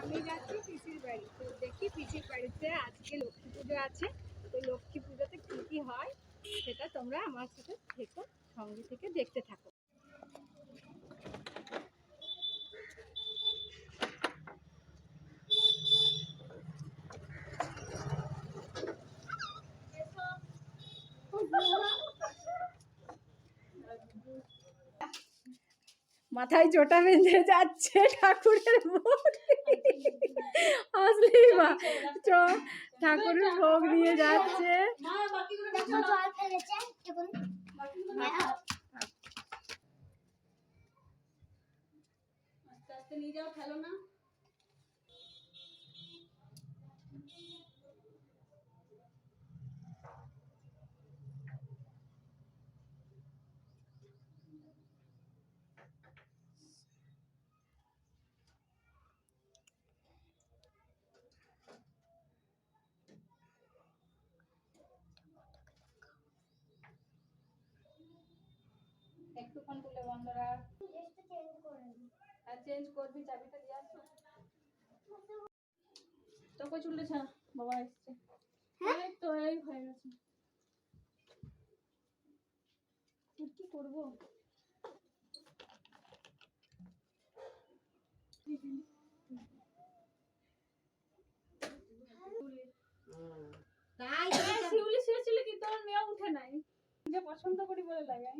আমি যাচ্ছি পিসির বাড়ি, তো দেখি পিসির বাড়িতে আজকে লক্ষ্মী পুজো আছে। তো লক্ষ্মী পুজোতে কী কী হয় সেটা তোমরা আমার সাথে থেকো, সঙ্গে থেকে দেখতে থাকো। মাথায় জোটা বেঁধে যাচ্ছে ঠাকুরের ভোগ, আসলে ঠাকুরের ভোগ নিয়ে যাচ্ছে। নিয়ে যাও, খেলো না। একটুক্ষণ তুলে বন্ধ রাখ, আর চেঞ্জ করবি, চাবিটা দিয়ে আসো। তোকে চুলটা ছাড়া, বাবা এসছে। হ্যাঁ তো এই হয়ে গেছে, কি করবো? শিউলি শুয়েছিল কিন্তু আমার মেয়ে উঠে নাই, যে পছন্দ করি বলে লাগে।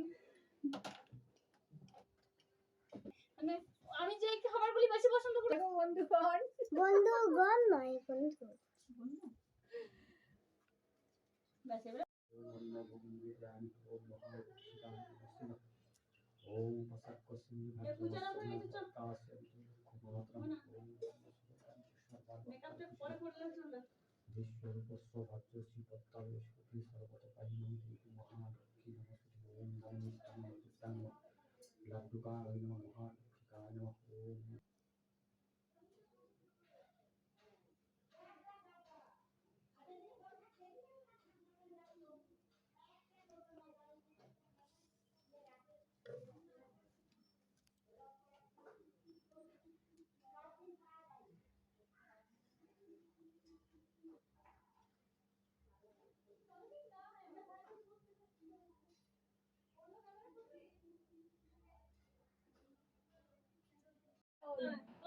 মানে আমি যে খাবারগুলি বেশি পছন্দ করি। বন্ধুগণ, বন্ধুগণ নয়, বন্ধু ব্যাস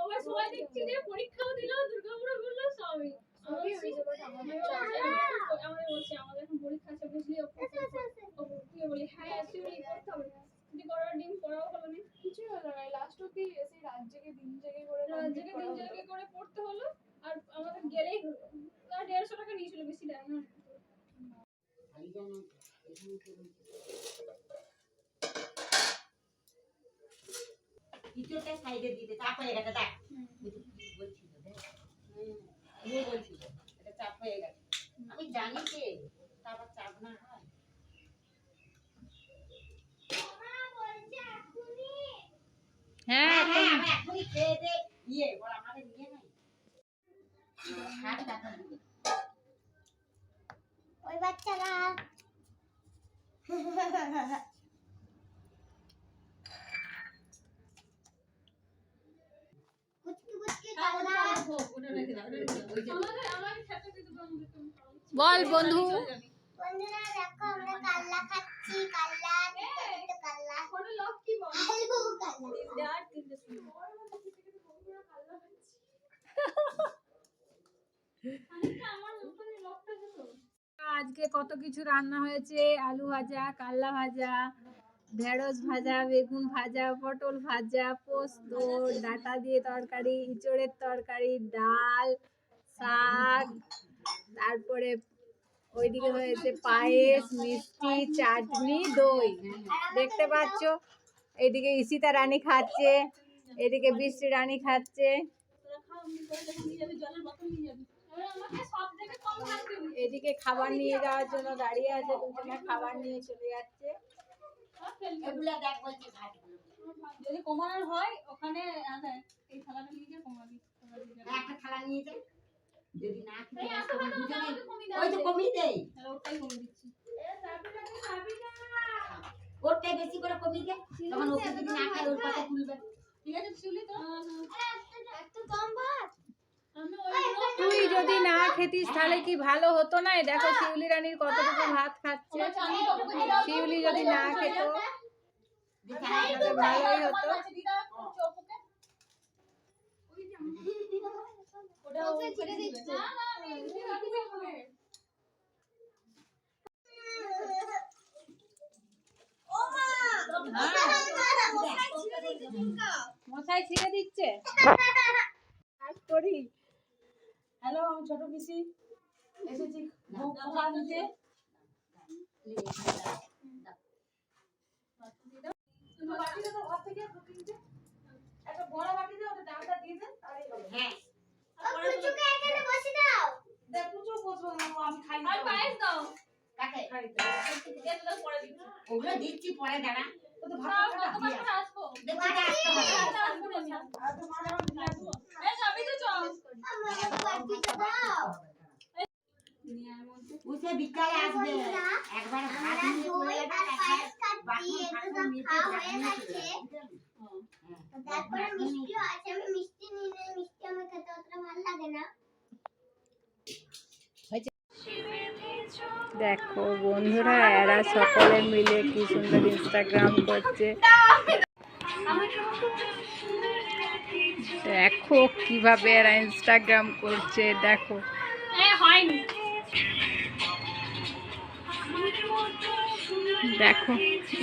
এবারে সবাই দেখছি যে পরীক্ষাও দিল, দুর্গাপুরও করলো, সবই আমাদের এখন পরীক্ষা আছে, বুঝলি? বলি হ্যাঁ শিউলি করতে হবে, ডিম করাও হলো না, কিছুই হলো না। লাস্ট অব্দি সেই রাত জেগে দিন জেগে করে পড়তে হলো। আর আমাদের গেলেই হলো, 150 টাকা নিয়েছিল, বেশি দেয় না। ইচোটা সাইডে দিতে চাপ হয়ে গেছে, দেখ বলছিল, দেখ বলছিল এটা চাপ হয়ে গেছে। আমি জানি যে তারপর চাপ না হয়। হ্যাঁ এখনই খেয়ে দে, ইয়ে ওর আমাদের নিয়ে নাই ওই বাচ্চারা। বল বন্ধু। বন্ধুরা দেখো আমরা কাল্লা খাচ্ছি, কাল্লা কাল্লা কোন লোক কি বল আজকে কত কিছু রান্না হয়েছে, আলু ভাজা, কাল্লা ভাজা, ঢেঁড়স ভাজা, বেগুন ভাজা, পটল ভাজা, পোস্ত, ডাঁটা দিয়ে তরকারি, ইঁচড়ের তরকারি, ডাল, শাক, তারপরে ওইদিকে হয়েছে পায়েস, মিষ্টি, চাটনি, দই। দেখতে পাচ্ছ, এইদিকে ঈশিতা রানী খাচ্ছে, এদিকে বৃষ্টি রানী খাচ্ছে, এদিকে খাবার নিয়ে যাওয়ার জন্য দাঁড়িয়ে আছে, দুজনে খাবার নিয়ে চলে যাচ্ছে। যদি কমানোর হয় ওখানে এই থালাটা নিয়ে যা, কমাবি একটা থালা নিয়ে যা, যদি না ওই তো কমিয়ে দেই, ওটাই কমিয়ে দিচ্ছি। ওটাই বেশি করে কমিয়ে দে, তখন ওকে যদি না খায় ওর পাশে তুলবে। ঠিক আছে শিউলি, তো একটু কম ভাত যদি না খেতিস তাহলে কি ভালো হতো না? দেখো শিউলি রানীর কতটুকু ভাত খাচ্ছে। শিউলি যদি না খেত তাহলে ভালোই হতো। মশাই ছিঁড়ে দিচ্ছে। করি। হ্যালো, আমি ছোট পিসি এসেছি খোকা নিতে। একটা বড় বাটি দিয়ে ওটা ডালটা দিয়ে দেন, তাহলেই হবে। হ্যাঁ পুচুকে এখানে বসে দাও। দেখ পুচু বসবো না, আমি খাই না। আর পায়েস দাও। কাকে খাই না। এগুলো পরে দিচ্ছি। ওগুলো দিচ্ছি পরে দাঁড়া ও তো ভাত খাবে না। তোমার সাথে আসবো। দেখছি এটা আসতে হবে আসবো না। আর তো মাঝে মাঝে দিয়ে আসবো। এই যাবি তো চল। আমার বাটিটা দাও উসে বিকালে আসবে একবার ভাত নিয়ে চলে যাবে বাসন নিয়ে যাচ্ছে। তারপরে মিষ্টিও আছে, আমি মিষ্টি নিয়ে নেই, মিষ্টি আমার খেতে অতটা ভালো লাগে না। দেখো বন্ধুরা, এরা সকলে মিলে কি সুন্দর ইনস্টাগ্রাম করছে। দেখো কিভাবে এরা ইনস্টাগ্রাম করছে, দেখো। দেখো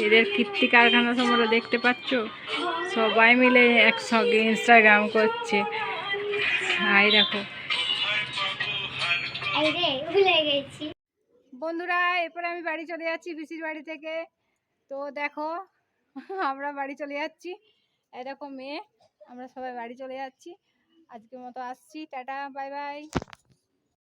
এদের কীর্তি কারখানা তোমরা দেখতে পাচ্ছ, সবাই মিলে একসঙ্গে ইনস্টাগ্রাম করছে। হাই দেখো এই রে ভুলে গেছি। বন্ধুরা, এরপরে আমি বাড়ি চলে যাচ্ছি পিসির বাড়ি থেকে। তো দেখো আমরা বাড়ি চলে যাচ্ছি, এরকম মেয়ে আমরা সবাই বাড়ি চলে যাচ্ছি। আজকের মতো আসছি, টাটা বাই বাই।